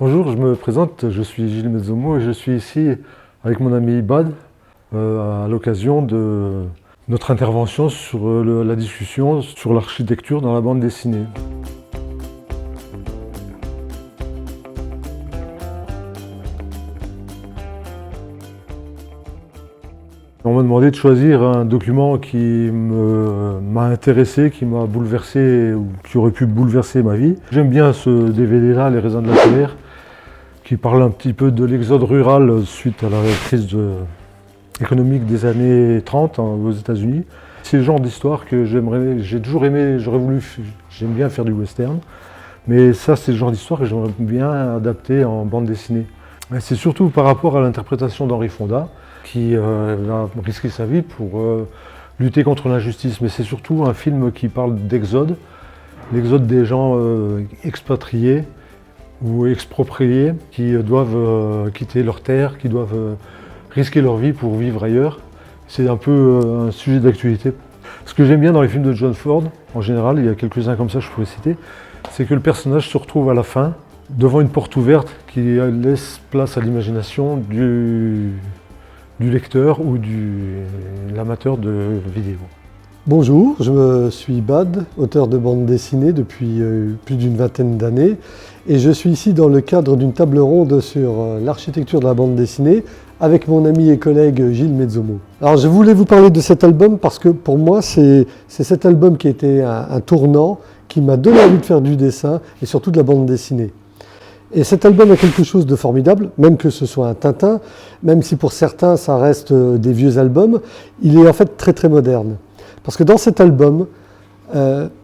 Bonjour, je me présente, je suis Gilles Mezzomo et je suis ici avec mon ami Bad à l'occasion de notre intervention sur la discussion sur l'architecture dans la bande dessinée. On m'a demandé de choisir un document qui m'a intéressé, qui m'a bouleversé ou qui aurait pu bouleverser ma vie. J'aime bien ce DVD-là, Les raisins de la colère, qui parle un petit peu de l'exode rural suite à la crise économique des années 30 aux États-Unis. C'est le genre d'histoire que j'ai toujours aimé, j'aime bien faire du western, mais ça c'est le genre d'histoire que j'aimerais bien adapter en bande dessinée. C'est surtout par rapport à l'interprétation d'Henri Fonda, qui a risqué sa vie pour lutter contre l'injustice, mais c'est surtout un film qui parle d'exode, l'exode des gens expatriés ou expropriés qui doivent quitter leur terre, qui doivent risquer leur vie pour vivre ailleurs. C'est un peu un sujet d'actualité. Ce que j'aime bien dans les films de John Ford, en général, il y a quelques-uns comme ça que je pourrais citer, c'est que le personnage se retrouve à la fin devant une porte ouverte qui laisse place à l'imagination du lecteur ou l'amateur de vidéo. Bonjour, je suis Bad, auteur de bande dessinée depuis plus d'une vingtaine d'années et je suis ici dans le cadre d'une table ronde sur l'architecture de la bande dessinée avec mon ami et collègue Gilles Mezzomo. Alors je voulais vous parler de cet album parce que pour moi c'est cet album qui a été un tournant, qui m'a donné envie de faire du dessin et surtout de la bande dessinée. Et cet album a quelque chose de formidable, même que ce soit un Tintin, même si pour certains ça reste des vieux albums, il est en fait très très moderne. Parce que dans cet album,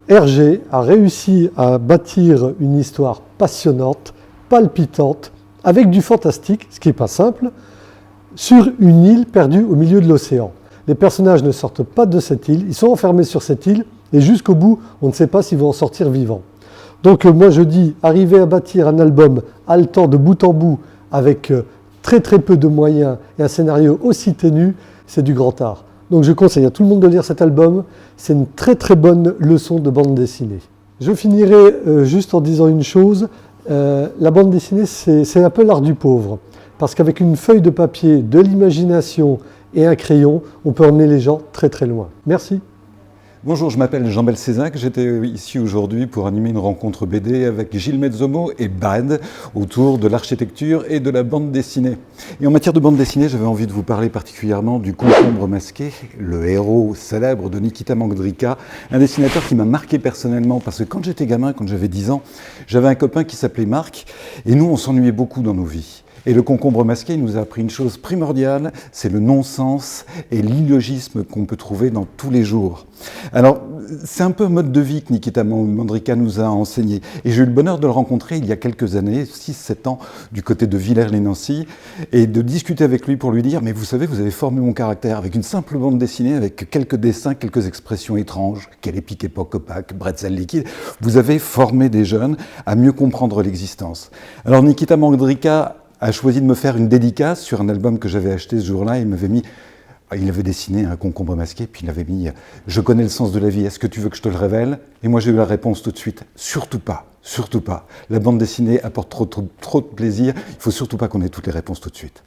Hergé a réussi à bâtir une histoire passionnante, palpitante, avec du fantastique, ce qui n'est pas simple, sur une île perdue au milieu de l'océan. Les personnages ne sortent pas de cette île, ils sont enfermés sur cette île, et jusqu'au bout, on ne sait pas s'ils vont en sortir vivants. Donc moi je dis, arriver à bâtir un album haletant de bout en bout, avec très très peu de moyens, et un scénario aussi ténu, c'est du grand art. Donc je conseille à tout le monde de lire cet album, c'est une très très bonne leçon de bande dessinée. Je finirai juste en disant une chose, la bande dessinée c'est un peu l'art du pauvre, parce qu'avec une feuille de papier, de l'imagination et un crayon, on peut emmener les gens très très loin. Merci. Bonjour, je m'appelle Jean-Bel Cézac, j'étais ici aujourd'hui pour animer une rencontre BD avec Gilles Mezzomo et Bad autour de l'architecture et de la bande dessinée. Et en matière de bande dessinée, j'avais envie de vous parler particulièrement du Concombre masqué, le héros célèbre de Nikita Mandrika, un dessinateur qui m'a marqué personnellement parce que quand j'étais gamin, quand j'avais 10 ans, j'avais un copain qui s'appelait Marc et nous on s'ennuyait beaucoup dans nos vies. Et le Concombre masqué il nous a appris une chose primordiale, c'est le non-sens et l'illogisme qu'on peut trouver dans tous les jours. Alors, c'est un peu un mode de vie que Nikita Mandrika nous a enseigné. Et j'ai eu le bonheur de le rencontrer il y a quelques années, 6-7 ans, du côté de Villers-lès-Nancy, et de discuter avec lui pour lui dire « Mais vous savez, vous avez formé mon caractère avec une simple bande dessinée, avec quelques dessins, quelques expressions étranges, quelle épique époque opaque, bretzel liquide. Vous avez formé des jeunes à mieux comprendre l'existence. » Alors Nikita Mandrika a choisi de me faire une dédicace sur un album que j'avais acheté ce jour-là. Il avait dessiné un concombre masqué, puis il avait mis « Je connais le sens de la vie, est-ce que tu veux que je te le révèle ?» Et moi j'ai eu la réponse tout de suite « Surtout pas, surtout pas. La bande dessinée apporte trop de plaisir, il ne faut surtout pas qu'on ait toutes les réponses tout de suite. »